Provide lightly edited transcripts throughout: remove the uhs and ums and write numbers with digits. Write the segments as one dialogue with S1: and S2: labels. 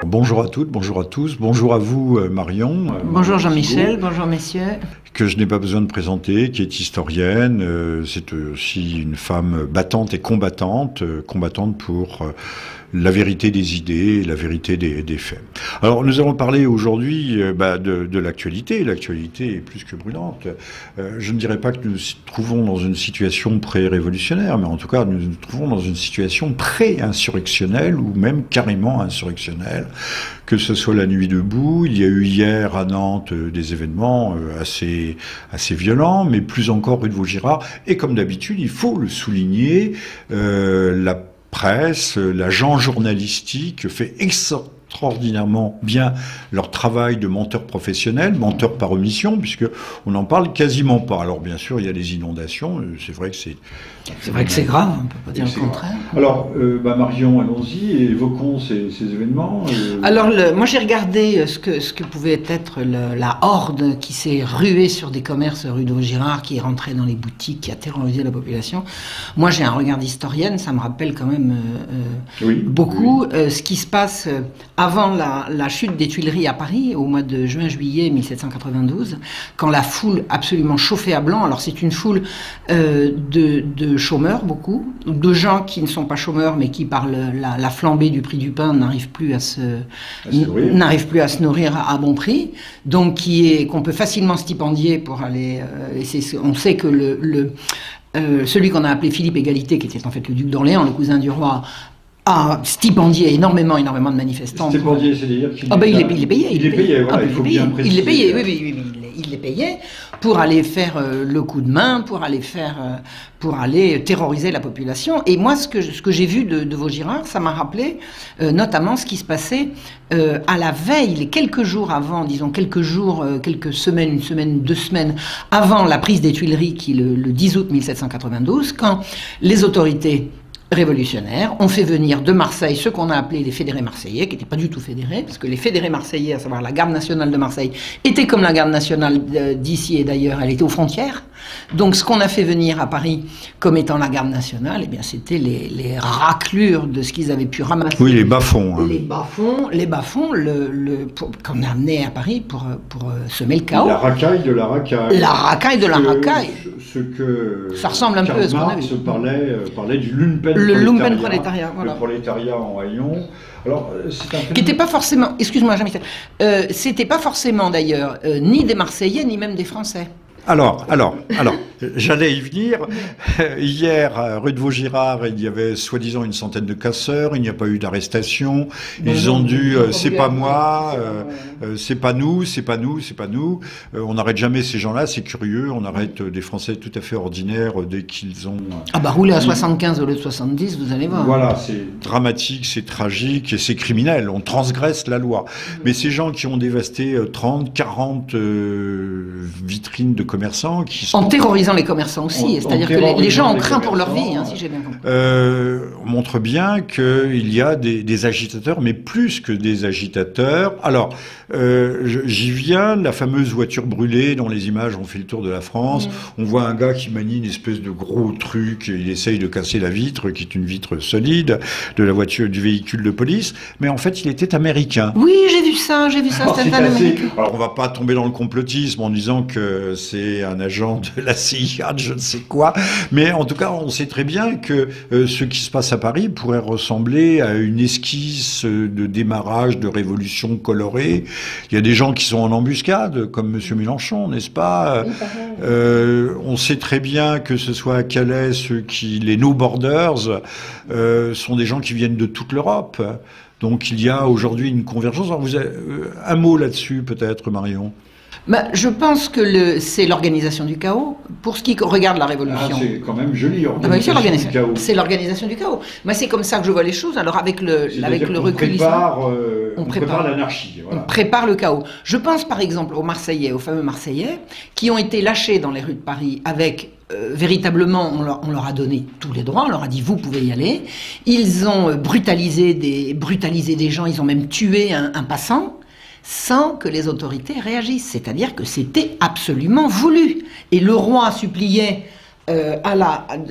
S1: Bonjour à toutes, bonjour à tous, bonjour à vous Marion.
S2: Bonjour Jean-Michel, bonjour messieurs.
S1: Que je n'ai pas besoin de présenter, qui est historienne. C'est aussi une femme battante et combattante pour la vérité des idées et la vérité des faits. Alors nous allons parler aujourd'hui de l'actualité. L'actualité est plus que brûlante. Je ne dirais pas que nous nous trouvons dans une situation pré-révolutionnaire, mais en tout cas nous nous trouvons dans une situation pré-insurrectionnelle ou même carrément insurrectionnelle. Que ce soit la nuit debout, il y a eu hier à Nantes des événements assez violents, mais plus encore rue de Vaugirard. Et comme d'habitude, il faut le souligner, la presse, l'agent journalistique fait extraordinairement bien leur travail de menteur professionnel, menteur par omission, puisque on n'en parle quasiment pas. Alors bien sûr, il y a les inondations, c'est vrai que c'est
S2: grave, on ne peut pas dire le contraire.
S1: Alors, Marion, allons-y, évoquons ces événements.
S2: Alors, moi j'ai regardé ce que pouvait être la horde qui s'est ruée sur des commerces rue de Vaugirard, qui est rentrée dans les boutiques, qui a terrorisé la population. Moi j'ai un regard d'historienne, ça me rappelle quand même beaucoup ce qui se passe avant la chute des Tuileries à Paris, au mois de juin-juillet 1792, quand la foule absolument chauffée à blanc, alors c'est une foule de chômeurs, beaucoup, de gens qui ne sont pas chômeurs, mais qui, par la flambée du prix du pain, n'arrivent plus à se nourrir à bon prix, donc qu'on peut facilement stipendier pour aller... on sait que celui qu'on a appelé Philippe Égalité, qui était en fait le duc d'Orléans, le cousin du roi, a stipendié énormément de manifestants.
S1: Stipendié, c'est-à-dire qu'il
S2: il les payait.
S1: Il les payait, voilà, il faut bien préciser.
S2: Il les payait, oui, il les payait pour aller faire le coup de main, pour aller terroriser la population. Et moi, ce que j'ai vu de Vaugirard, ça m'a rappelé notamment ce qui se passait à la veille, les quelques jours avant, disons quelques semaines, une semaine, 2 semaines avant la prise des Tuileries, qui le 10 août 1792, quand les autorités révolutionnaires ont fait venir de Marseille ce qu'on a appelé les fédérés marseillais, qui n'étaient pas du tout fédérés, parce que les fédérés marseillais, à savoir la garde nationale de Marseille, étaient comme la garde nationale d'ici et d'ailleurs, elle était aux frontières. Donc ce qu'on a fait venir à Paris comme étant la garde nationale, eh bien c'était les raclures de ce qu'ils avaient pu ramasser.
S1: Oui, les bas-fonds. Hein.
S2: Les bas-fonds qu'on a amené à Paris pour semer le chaos.
S1: La racaille de la racaille.
S2: La racaille de la racaille.
S1: Ça
S2: ressemble un peu à ce qu'on a vu.
S1: parlait du lumpen.
S2: Le lumpen prolétariat, voilà.
S1: Le prolétariat en haillons. Alors,
S2: qui n'était pas forcément, excuse-moi Jean-Michel, c'était pas forcément d'ailleurs ni des Marseillais ni même des Français.
S1: Alors, j'allais y venir. Hier, rue de Vaugirard, il y avait soi-disant une centaine de casseurs. Il n'y a pas eu d'arrestation. Ils ont dû, c'est pas moi, c'est pas nous. On n'arrête jamais ces gens-là. C'est curieux. On arrête des Français tout à fait ordinaires dès qu'ils ont.
S2: Rouler à 75 au lieu de 70, vous allez voir.
S1: Voilà, c'est dramatique, c'est tragique et c'est criminel. On transgresse la loi. Mais ces gens qui ont dévasté 30, 40 vitrines de commerçants qui sont...
S2: En terrorisant les commerçants aussi, c'est-à-dire que les gens ont craint pour leur vie, si j'ai bien compris.
S1: On montre bien qu'il y a des agitateurs, mais plus que des agitateurs. Alors, j'y viens, la fameuse voiture brûlée dont les images ont fait le tour de la France. On voit un gars qui manie une espèce de gros truc, il essaye de casser la vitre, qui est une vitre solide, de la voiture, du véhicule de police, mais en fait, il était américain.
S2: Oui, j'ai vu ça, c'était un américain.
S1: Alors, on va pas tomber dans le complotisme en disant que c'est un agent de la CIA, de je ne sais quoi, mais en tout cas, on sait très bien que ce qui se passe à Paris pourrait ressembler à une esquisse de démarrage de révolution colorée. Il y a des gens qui sont en embuscade, comme M. Mélenchon, n'est-ce pas? On sait très bien que ce soit à Calais, les No Borders, sont des gens qui viennent de toute l'Europe. Donc il y a aujourd'hui une convergence. Alors, un mot là-dessus, peut-être, Marion?
S2: Je pense que c'est l'organisation du chaos. Pour ce qui regarde la Révolution.
S1: C'est quand même joli, l'organisation du chaos.
S2: C'est l'organisation du chaos. Moi, c'est comme ça que je vois les choses. Alors, avec le recul...
S1: On prépare l'anarchie. Voilà.
S2: On prépare le chaos. Je pense, par exemple, aux Marseillais, aux fameux Marseillais, qui ont été lâchés dans les rues de Paris avec... véritablement, on leur a donné tous les droits, on leur a dit, vous pouvez y aller. Ils ont brutalisé des gens, ils ont même tué un passant, sans que les autorités réagissent. C'est-à-dire que c'était absolument voulu. Et le roi suppliait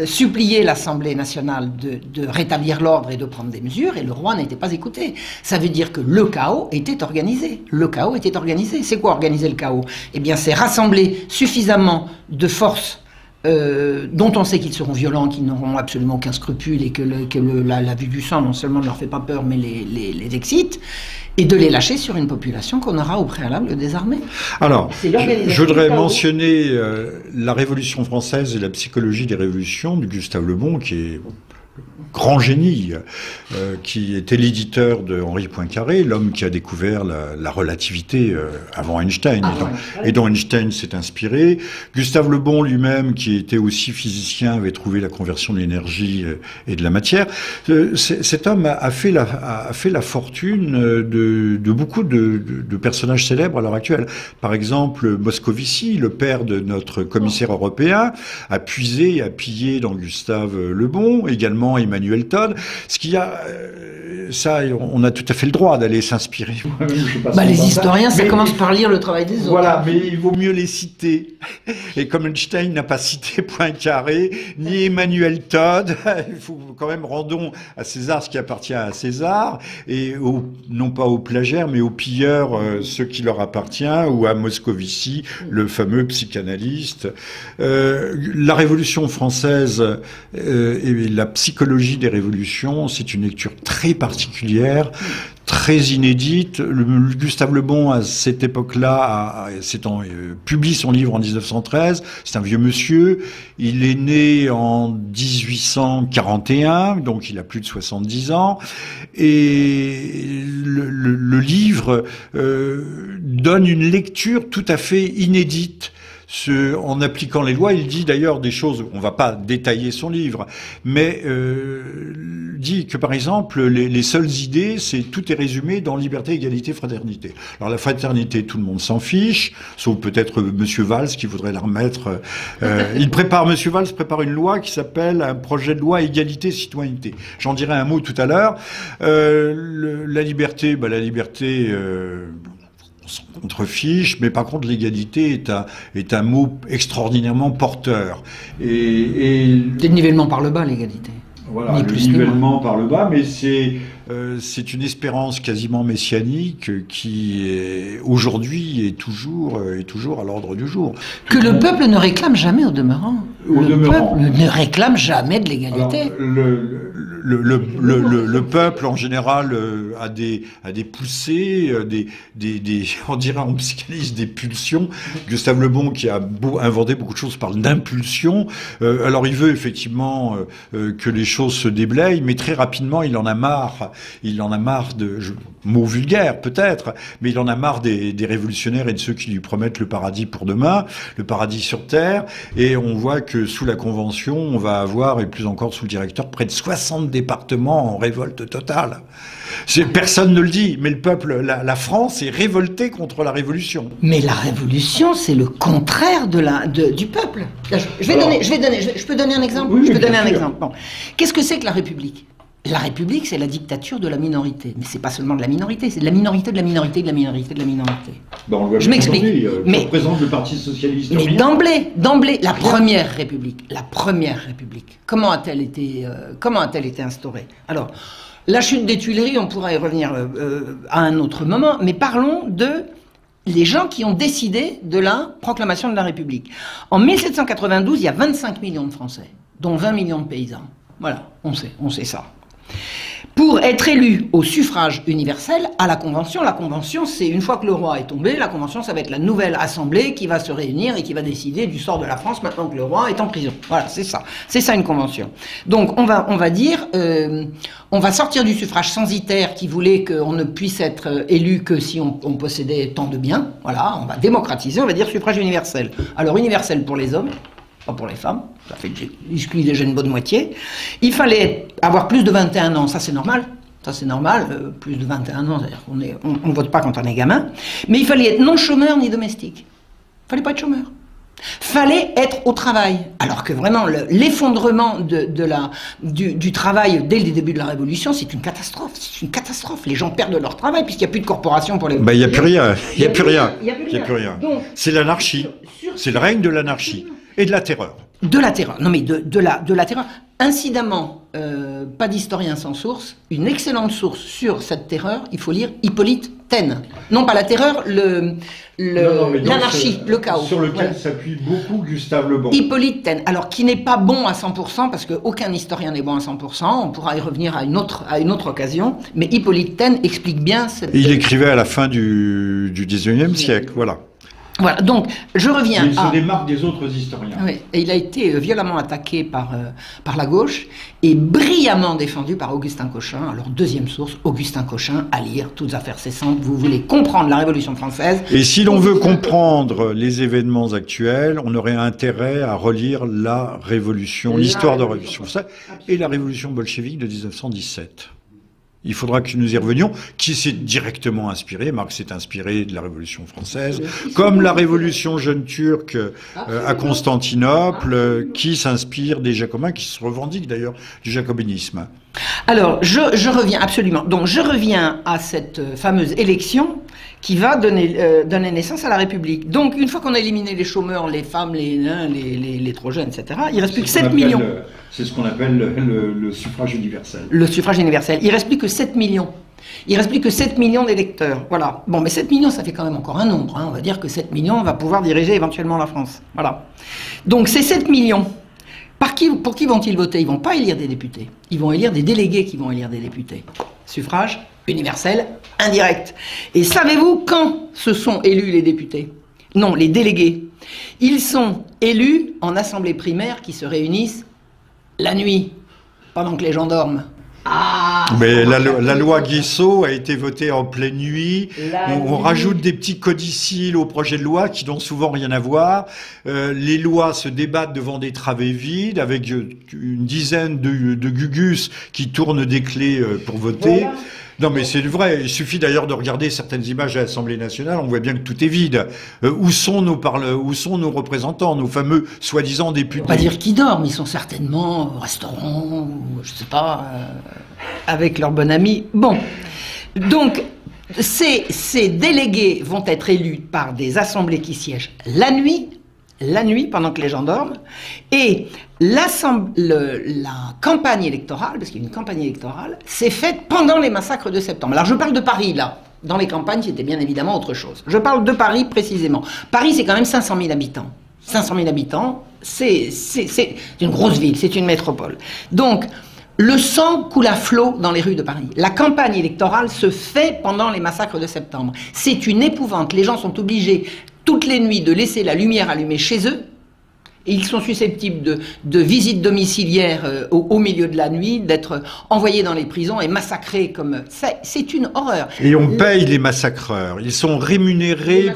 S2: supplié l'Assemblée nationale de rétablir l'ordre et de prendre des mesures, et le roi n'était pas écouté. Ça veut dire que le chaos était organisé. Le chaos était organisé. C'est quoi organiser le chaos? Eh bien, c'est rassembler suffisamment de forces dont on sait qu'ils seront violents, qu'ils n'auront absolument aucun scrupule, et que la vue du sang non seulement ne leur fait pas peur, mais les excite, et de les lâcher sur une population qu'on aura au préalable désarmée.
S1: Alors, je voudrais mentionner la Révolution française et la psychologie des révolutions de Gustave Le Bon, qui est grand génie, qui était l'éditeur de Henri Poincaré, l'homme qui a découvert la relativité avant Einstein, et dont Einstein s'est inspiré. Gustave Le Bon lui-même, qui était aussi physicien, avait trouvé la conversion de l'énergie et de la matière. Cet homme a fait la fortune de beaucoup de personnages célèbres à l'heure actuelle. Par exemple, Moscovici, le père de notre commissaire européen, a puisé, a pillé dans Gustave Le Bon, également Emmanuel Todd. Ce qu'il y a, ça, on a tout à fait le droit d'aller s'inspirer.
S2: Les historiens, ça commence par lire le travail des autres.
S1: Voilà, mais il vaut mieux les citer. Et comme Einstein n'a pas cité Poincaré, ni Emmanuel Todd, il faut quand même rendons à César ce qui appartient à César, et non pas aux plagiaires, mais aux pilleurs ce qui leur appartient, ou à Moscovici, le fameux psychanalyste. La Révolution française et la psychologie des révolutions, c'est une lecture très particulière, très inédite. Gustave Le Bon, à cette époque-là, publie son livre en 1913. C'est un vieux monsieur. Il est né en 1841, donc il a plus de 70 ans. Et le livre donne une lecture tout à fait inédite. En appliquant les lois, il dit d'ailleurs des choses, on ne va pas détailler son livre, mais dit que par exemple, les seules idées, tout est résumé dans liberté, égalité, fraternité. Alors la fraternité, tout le monde s'en fiche, sauf peut-être Monsieur Valls qui voudrait la remettre. Monsieur Valls prépare une loi qui s'appelle un projet de loi égalité, citoyenneté. J'en dirai un mot tout à l'heure. La liberté, on s'en contrefiche, mais par contre l'égalité est un mot extraordinairement porteur.
S2: C'est le nivellement par le bas, l'égalité.
S1: Voilà, le nivellement par le bas, mais c'est une espérance quasiment messianique qui aujourd'hui est toujours à l'ordre du jour.
S2: Que le peuple ne réclame jamais au demeurant. Le peuple ne réclame jamais de l'égalité.
S1: Le peuple en général a des poussées, on dirait en psychanalyse des pulsions. Gustave Le Bon, qui a inventé beaucoup de choses, parle d'impulsion. Alors il veut effectivement que les choses se déblayent, mais très rapidement il en a marre. Il en a marre mot vulgaire peut-être, mais il en a marre des révolutionnaires et de ceux qui lui promettent le paradis pour demain, le paradis sur terre. Et on voit que sous la Convention, on va avoir, et plus encore sous le directeur, près de 60 départements en révolte totale. Personne ne le dit, mais le peuple, la France est révoltée contre la Révolution.
S2: Mais la Révolution, c'est le contraire du peuple. Je peux donner un exemple.
S1: Oui,
S2: je peux donner un exemple. Bon. Qu'est-ce que c'est que la République ? La République, c'est la dictature de la minorité. Mais c'est pas seulement de la minorité, c'est de la minorité, de la minorité, de la minorité, de la minorité.
S1: Je m'explique. Mais représente le Parti socialiste.
S2: Mais d'emblée, la première République, comment a-t-elle été instaurée ? Alors, la chute des Tuileries, on pourra y revenir à un autre moment, mais parlons de les gens qui ont décidé de la proclamation de la République. En 1792, il y a 25 millions de Français, dont 20 millions de paysans. Voilà, on sait ça. Pour être élu au suffrage universel à la Convention, c'est une fois que le roi est tombé, la Convention, ça va être la nouvelle assemblée qui va se réunir et qui va décider du sort de la France maintenant que le roi est en prison. Voilà, c'est ça une convention. Donc on va dire, on va sortir du suffrage censitaire qui voulait qu'on ne puisse être élu que si on possédait tant de biens. Voilà, on va démocratiser, on va dire suffrage universel. Alors universel pour les hommes, pas pour les femmes, ça fait exclut déjà une bonne moitié. Il fallait avoir plus de 21 ans, ça c'est normal, plus de 21 ans, c'est-à-dire qu'on ne vote pas quand on est gamin, mais il fallait être non chômeur ni domestique. Il fallait pas être chômeur. Fallait être au travail. Alors que vraiment, l'effondrement du travail dès le début de la Révolution, c'est une catastrophe. Les gens perdent leur travail puisqu'il n'y a plus de corporation pour les...
S1: Il n'y a plus rien. C'est l'anarchie. C'est le règne de l'anarchie et de la terreur.
S2: De la terreur. Non mais de la terreur. Incidemment, pas d'historien sans source. Une excellente source sur cette terreur, il faut lire Hippolyte Taine. Non pas la terreur, l'anarchie, le chaos.
S1: Sur lequel s'appuie beaucoup Gustave Le Bon.
S2: Hippolyte Taine, alors qui n'est pas bon à 100%, parce qu'aucun historien n'est bon à 100%, on pourra y revenir à une autre occasion, mais Hippolyte Taine explique bien cette...
S1: Il écrivait à la fin du 19e siècle, voilà.
S2: Voilà, donc je reviens
S1: il se démarque des autres historiens.
S2: Oui, et il a été violemment attaqué par la gauche et brillamment défendu par Augustin Cochin. Alors deuxième source, Augustin Cochin, à lire, toutes affaires cessantes, vous voulez comprendre la Révolution française.
S1: Et si l'on veut comprendre les événements actuels, on aurait intérêt à relire la Révolution, l'histoire de la Révolution française et la Révolution bolchevique de 1917. Il faudra que nous y revenions, qui s'est directement inspiré, Marx s'est inspiré de la Révolution française, comme la Révolution jeune turque à Constantinople, qui s'inspire des Jacobins, qui se revendiquent d'ailleurs du jacobinisme.
S2: Alors, je reviens, absolument. Donc, je reviens à cette fameuse élection qui va donner naissance à la République. Donc, une fois qu'on a éliminé les chômeurs, les femmes, les nains, les trop jeunes, etc., il ne reste plus que 7 millions.
S1: C'est ce qu'on appelle le suffrage universel.
S2: Le suffrage universel. Il ne reste plus que 7 millions. Il ne reste plus que 7 millions d'électeurs. Voilà. Bon, mais 7 millions, ça fait quand même encore un nombre. Hein. On va dire que 7 millions va pouvoir diriger éventuellement la France. Voilà. Donc, ces 7 millions... Pour qui vont-ils voter? Ils ne vont pas élire des députés. Ils vont élire des délégués qui vont élire des députés. Suffrage universel, indirect. Et savez-vous quand se sont élus les députés? Non, les délégués. Ils sont élus en assemblée primaire qui se réunissent la nuit, pendant que les gens dorment.
S1: Mais la loi Guissot a été votée en pleine nuit. On rajoute des petits codicilles au projet de loi qui n'ont souvent rien à voir. Les lois se débattent devant des travées vides avec une dizaine de gugus qui tournent des clés pour voter. Voilà. Non mais c'est vrai, il suffit d'ailleurs de regarder certaines images à l'Assemblée nationale, on voit bien que tout est vide. Où sont nos représentants, nos fameux soi-disant députés?
S2: On va pas dire qu'ils dorment, ils sont certainement au restaurant, ou je sais pas, avec leur bon ami. Bon, donc ces délégués vont être élus par des assemblées qui siègent la nuit pendant que les gens dorment, et la campagne électorale, parce qu'il y a une campagne électorale, s'est faite pendant les massacres de septembre. Alors je parle de Paris là, dans les campagnes c'était bien évidemment autre chose. Je parle de Paris précisément. Paris c'est quand même 500 000 habitants. 500 000 habitants, c'est une grosse ville, c'est une métropole. Donc le sang coule à flot dans les rues de Paris. La campagne électorale se fait pendant les massacres de septembre. C'est une épouvante, les gens sont obligés toutes les nuits de laisser la lumière allumée chez eux, et ils sont susceptibles de visites domiciliaires au milieu de la nuit, d'être envoyés dans les prisons et massacrés comme... C'est une horreur.
S1: Et on paye les massacreurs, ils sont rémunérés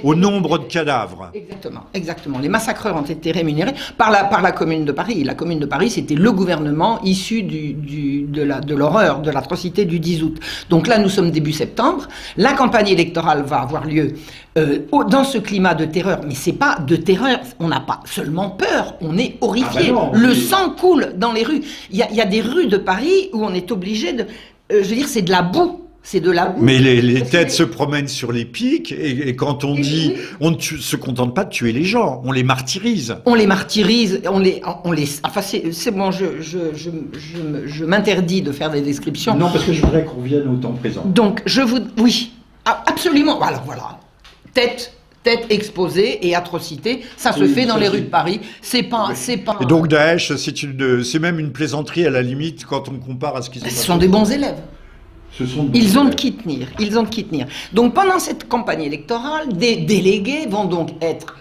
S1: au nombre de cadavres.
S2: Exactement, exactement. Les massacreurs ont été rémunérés par la Commune de Paris. La Commune de Paris, c'était le gouvernement issu de l'horreur, de l'atrocité du 10 août. Donc là, nous sommes début septembre, la campagne électorale va avoir lieu dans ce climat de terreur, mais c'est pas de terreur, on n'a pas seulement peur, on est horrifié. Ah ben non, le sang coule dans les rues. Il y a des rues de Paris où on est obligé de... je veux dire, c'est de la boue. C'est de la boue.
S1: Mais les têtes se promènent sur les pics, et quand on dit, on ne se contente pas de tuer les gens, on les martyrise.
S2: On les martyrise, enfin c'est bon, je m'interdis de faire des descriptions.
S1: Non, parce que je voudrais qu'on revienne au temps présent.
S2: Donc, oui, absolument, alors voilà. Tête exposée et atrocité, ça se fait dans les rues de Paris. C'est pas.
S1: Et donc Daesh, c'est même une plaisanterie à la limite quand on compare à ce qu'ils ont.
S2: Ce sont des bons élèves. Ils ont de qui tenir. Donc pendant cette campagne électorale, des délégués vont donc être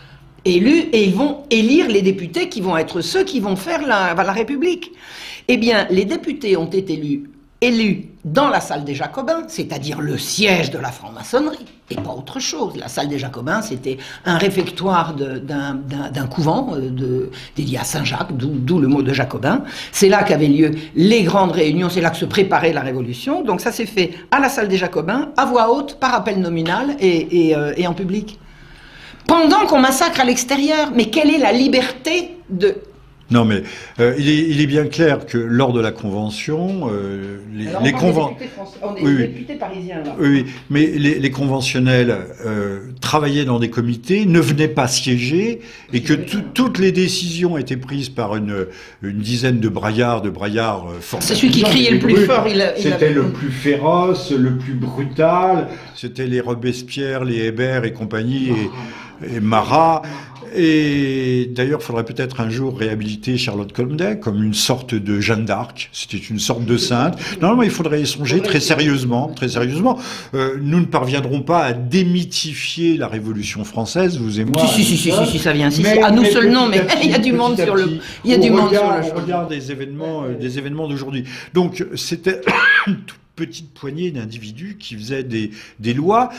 S2: élus et ils vont élire les députés qui vont être ceux qui vont faire la République. Eh bien, les députés ont été élus dans la salle des Jacobins, c'est-à-dire le siège de la franc-maçonnerie, et pas autre chose. La salle des Jacobins, c'était un réfectoire d'un couvent dédié à Saint-Jacques, d'où le mot de Jacobin. C'est là qu'avaient lieu les grandes réunions, c'est là que se préparait la Révolution. Donc ça s'est fait à la salle des Jacobins, à voix haute, par appel nominal et en public. Pendant qu'on massacre à l'extérieur, mais quelle est la liberté
S1: Non, mais il est bien clair que lors de la convention, les conventions,
S2: on est
S1: oui,
S2: députés parisiens là.
S1: oui, mais les conventionnels travaillaient dans des comités, ne venaient pas siéger, et que toutes les décisions étaient prises par une dizaine de braillards forts.
S2: C'est celui qui criait le plus fort.
S1: C'était le plus féroce, le plus brutal. C'était les Robespierre, les Hébert et compagnie, et Marat. Et d'ailleurs, il faudrait peut-être un jour réhabiliter Charlotte Corday comme une sorte de Jeanne d'Arc. C'était une sorte de sainte. Non, mais il faudrait y songer très sérieusement, très sérieusement. Nous ne parviendrons pas à démythifier la Révolution française, vous et moi.
S2: Si, ça vient. À nous seuls, non, mais il y a du monde sur le. Il y a du monde sur le.
S1: On regarde des événements d'aujourd'hui. Donc, c'était une toute petite poignée d'individus qui faisaient des lois.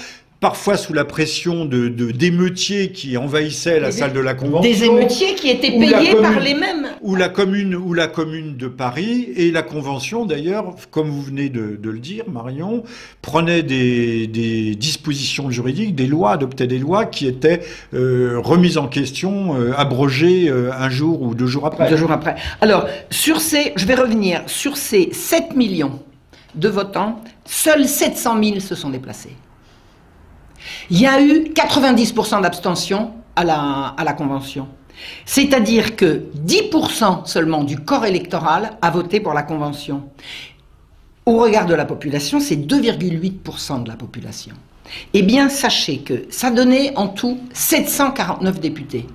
S1: Parfois sous la pression d'émeutiers qui envahissaient la salle de la Convention.
S2: Des émeutiers qui étaient payés par les mêmes.
S1: Ou la commune de Paris, et la Convention d'ailleurs, comme vous venez de le dire, Marion, prenait des dispositions juridiques, adoptait des lois qui étaient remises en question, abrogées un jour ou 2 jours après.
S2: 2 jours après. Alors, je vais revenir, sur ces 7 millions de votants, seuls 700 000 se sont déplacés. Il y a eu 90% d'abstention à la Convention. C'est-à-dire que 10% seulement du corps électoral a voté pour la Convention. Au regard de la population, c'est 2,8% de la population. Eh bien, sachez que ça donnait en tout 749 députés.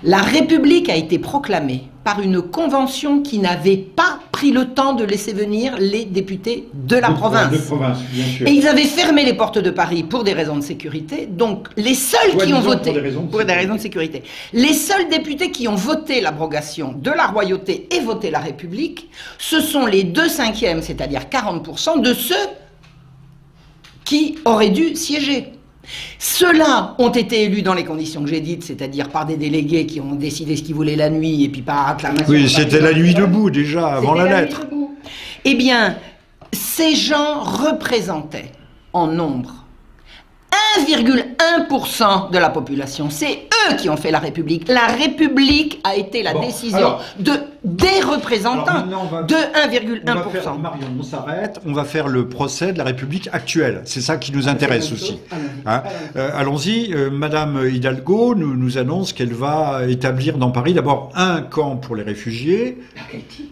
S2: La République a été proclamée par une convention qui n'avait pas pris le temps de laisser venir les députés de la province.
S1: Bien sûr.
S2: Et ils avaient fermé les portes de Paris pour des raisons de sécurité. Donc, les seuls qui ont voté pour des raisons de sécurité, les seuls députés qui ont voté l'abrogation de la royauté et voté la République, ce sont les 2/5, c'est-à-dire 40% de ceux qui auraient dû siéger. Ceux-là ont été élus dans les conditions que j'ai dites, c'est-à-dire par des délégués qui ont décidé ce qu'ils voulaient la nuit, et puis par acclamation.
S1: Oui, c'était la nuit debout déjà, avant la lettre.
S2: Eh bien, ces gens représentaient en nombre 1,1% de la population. C'est eux qui ont fait la République. La République a été la décision des représentants de 1,1%.
S1: Marion, on s'arrête. On va faire le procès de la République actuelle. C'est ça qui nous intéresse aussi. Hein, allons-y. Madame Hidalgo nous annonce qu'elle va établir dans Paris d'abord un camp pour les réfugiés.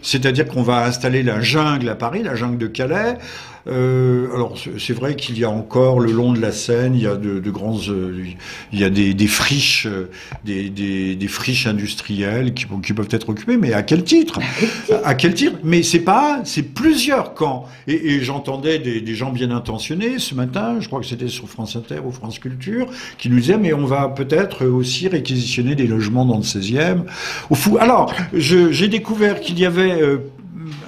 S1: C'est-à-dire qu'on va installer la jungle à Paris, la jungle de Calais. Alors c'est vrai qu'il y a encore le long de la Seine, il y a il y a des friches, des friches industrielles qui peuvent être occupées, mais à quel titre? À quel titre? Mais c'est plusieurs camps. Et j'entendais des gens bien intentionnés ce matin, je crois que c'était sur France Inter ou France Culture, qui nous disaient mais on va peut-être aussi réquisitionner des logements dans le 16e. Alors j'ai découvert qu'il y avait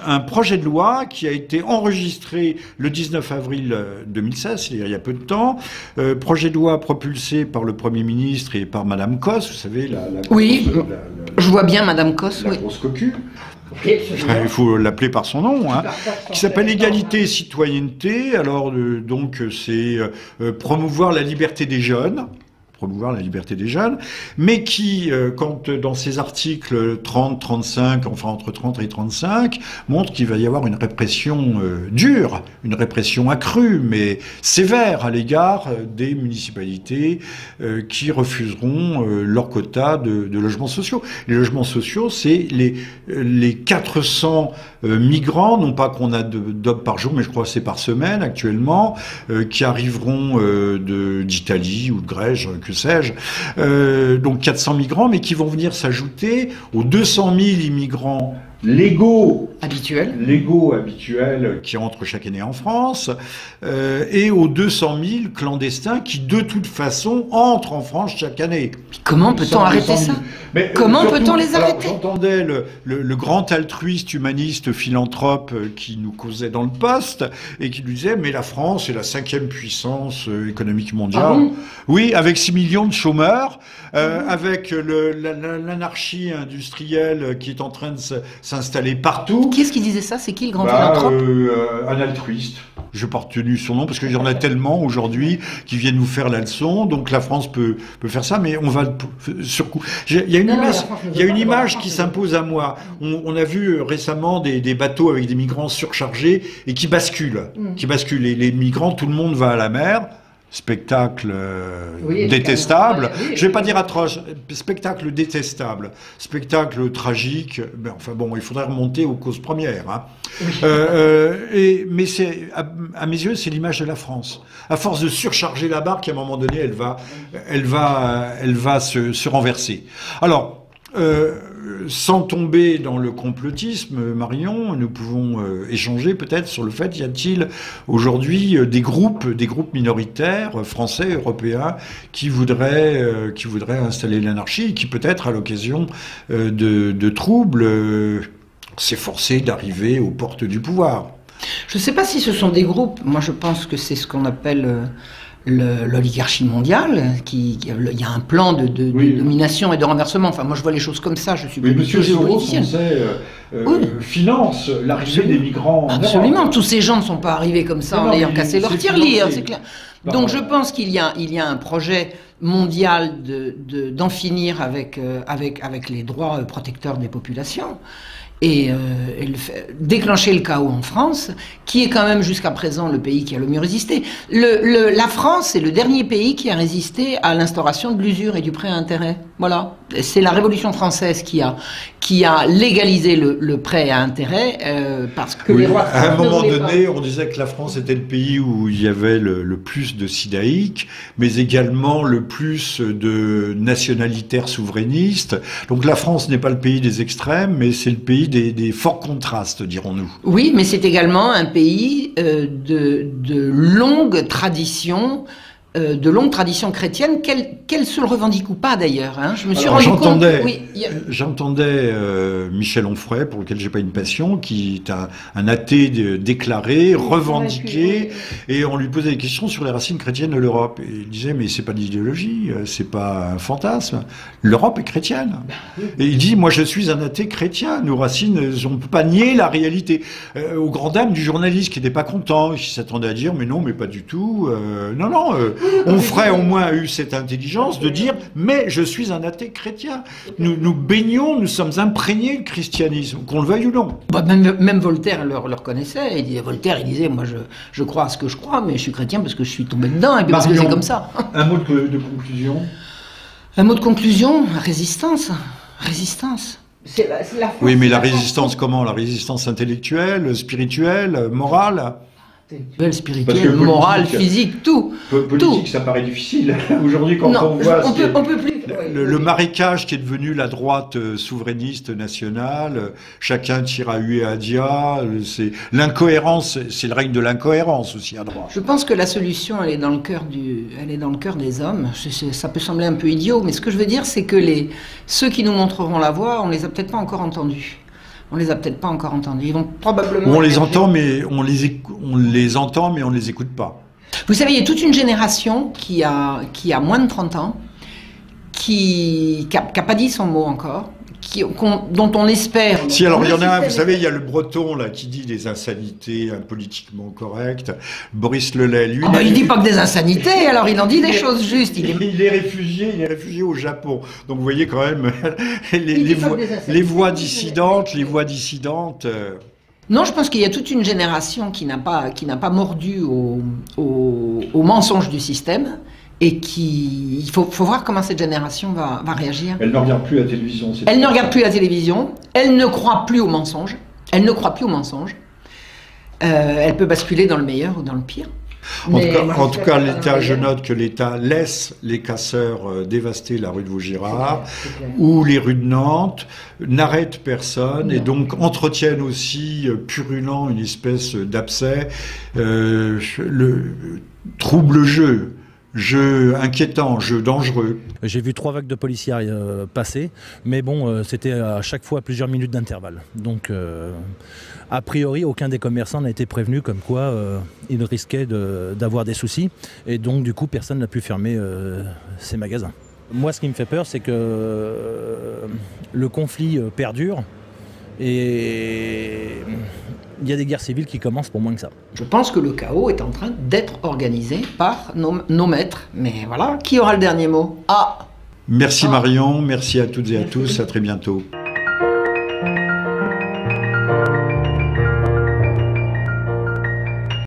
S1: un projet de loi qui a été enregistré le 19 avril 2016, c'est-à-dire il y a peu de temps, projet de loi propulsé par le Premier ministre et par Madame Cosse, vous savez,
S2: je vois bien Madame Cosse,
S1: la grosse cocu. Il faut l'appeler par son nom, hein, qui s'appelle Égalité et Citoyenneté. Alors donc c'est promouvoir la liberté des jeunes. Mais qui, quand dans ces articles 30, 35, enfin entre 30 et 35, montre qu'il va y avoir une répression dure, une répression accrue, mais sévère à l'égard des municipalités qui refuseront leur quota de logements sociaux. Les logements sociaux, c'est les 400 migrants, non pas qu'on adopte par jour, mais je crois que c'est par semaine actuellement, qui arriveront d'Italie ou de Grèce, que sais-je, donc 400 migrants, mais qui vont venir s'ajouter aux 200 000 immigrants légaux habituels qui entrent chaque année en France, et aux 200 000 clandestins qui de toute façon entrent en France chaque année.
S2: Comment peut-on arrêter ça? Comment peut-on les arrêter?
S1: J'entendais le grand altruiste humaniste philanthrope qui nous causait dans le Poste et qui nous disait mais la France est la 5e puissance économique mondiale. Ah bon? Oui, avec 6 millions de chômeurs, avec l'anarchie industrielle qui est en train de s'installer partout.
S2: Qui est-ce qui disait ça? C'est qui le grand philanthrope?
S1: Un altruiste. Je n'ai pas retenu son nom parce qu'il y en a tellement aujourd'hui qui viennent nous faire la leçon. Donc la France peut faire ça, mais on va surcoup. Il y a une image qui s'impose à moi. On a vu récemment des bateaux avec des migrants surchargés et qui basculent. Et les migrants, tout le monde va à la mer. Spectacle détestable, je vais pas dire atroce, spectacle détestable, spectacle tragique, ben, enfin bon, il faudrait remonter aux causes premières. Hein. Mais c'est, à mes yeux, c'est l'image de la France. À force de surcharger la barque, à un moment donné, elle va se renverser. Alors, sans tomber dans le complotisme, Marion, nous pouvons échanger peut-être sur le fait, y a-t-il aujourd'hui des groupes minoritaires, français, européens, qui voudraient installer l'anarchie, qui peut-être à l'occasion de troubles s'efforcer d'arriver aux portes du pouvoir.
S2: Je ne sais pas si ce sont des groupes, moi je pense que c'est ce qu'on appelle... l'oligarchie mondiale, il y a un plan de domination et de renversement. Enfin, moi, je vois les choses comme ça. Je suis
S1: mais Monsieur Soros, finance l'arrivée des migrants.
S2: Absolument. Tous ces gens ne sont pas arrivés comme ça en ayant cassé leur tirelire, c'est clair. Donc, je pense qu'il y a un projet mondial d'en finir avec les droits protecteurs des populations. Et déclencher le chaos en France, qui est quand même jusqu'à présent le pays qui a le mieux résisté. La France est le dernier pays qui a résisté à l'instauration de l'usure et du prêt à intérêt. Voilà. C'est la Révolution française qui a légalisé le prêt à intérêt parce que les rois...
S1: À un moment donné, on disait que la France était le pays où il y avait le plus de sidaïques, mais également le plus de nationalitaires souverainistes. Donc la France n'est pas le pays des extrêmes, mais c'est le pays des forts contrastes, dirons-nous.
S2: Oui, mais c'est également un pays de longue tradition chrétienne, qu'elle se le revendique ou pas d'ailleurs. Hein. Je me suis rendu compte.
S1: J'entendais Michel Onfray, pour lequel j'ai pas une passion, qui est un athée déclaré, revendiqué, et on lui posait des questions sur les racines chrétiennes de l'Europe. Et il disait, mais c'est pas d'idéologie, c'est pas un fantasme. L'Europe est chrétienne. Et il dit, moi je suis un athée chrétien. Nos racines, on ne peut pas nier la réalité. Aux grandes dames du journaliste qui n'était pas content, qui s'attendait à dire, mais non, mais pas du tout. Non. Onfray au moins a eu cette intelligence de dire « mais je suis un athée chrétien ». Nous baignons, nous sommes imprégnés de christianisme, qu'on le veuille ou non.
S2: Bah, même Voltaire le reconnaissait. Voltaire, il disait « moi je crois à ce que je crois, mais je suis chrétien parce que je suis tombé dedans et puis parce que c'est comme ça ».
S1: Un mot de conclusion.
S2: Un mot de conclusion, résistance. C'est la force,
S1: oui, mais la résistance comment? La résistance intellectuelle, spirituelle, morale?
S2: Spirituel, moral, physique, tout.
S1: Politique, ça paraît difficile. Aujourd'hui, quand on voit
S2: on peut plus.
S1: Le marécage qui est devenu la droite souverainiste nationale, chacun tire à huée à dia, c'est l'incohérence, c'est le règne de l'incohérence aussi à droite.
S2: Je pense que la solution, elle est dans le cœur des hommes. Ça peut sembler un peu idiot, mais ce que je veux dire, c'est que ceux qui nous montreront la voie, on les a peut-être pas encore entendus. Ils vont probablement...
S1: On les entend, mais on les écoute pas.
S2: Vous savez, il y a toute une génération qui a moins de 30 ans, qui n'a pas dit son mot encore, dont on espère...
S1: Si, alors il y en a un, vous savez, il y a le breton là qui dit des insanités politiquement correctes. Boris Lelay, lui...
S2: il ne dit pas que des insanités, alors il en dit des choses justes.
S1: Il est réfugié au Japon. Donc vous voyez quand même les voix dissidentes,
S2: Non, je pense qu'il y a toute une génération qui n'a pas mordu au mensonge du système. Et il faut voir comment cette génération va réagir.
S1: Elle ne regarde plus la télévision.
S2: Elle ne regarde plus la télévision. Elle ne croit plus aux mensonges. Elle peut basculer dans le meilleur ou dans le pire.
S1: En tout cas, l'État, je note que l'État laisse les casseurs dévaster la rue de Vaugirard ou les rues de Nantes, n'arrête personne et donc entretiennent aussi purulent une espèce d'abcès, trouble jeu inquiétant, jeu dangereux.
S3: J'ai vu 3 vagues de policiers passer, mais bon, c'était à chaque fois plusieurs minutes d'intervalle. Donc, a priori, aucun des commerçants n'a été prévenu comme quoi ils risquaient d'avoir des soucis. Et donc, du coup, personne n'a pu fermer ces magasins. Moi, ce qui me fait peur, c'est que le conflit perdure et il y a des guerres civiles qui commencent pour moins que ça.
S2: Je pense que le chaos est en train d'être organisé par nos maîtres. Mais voilà, qui aura le dernier mot?
S1: Merci Marion, merci à toutes et à tous, à très bientôt.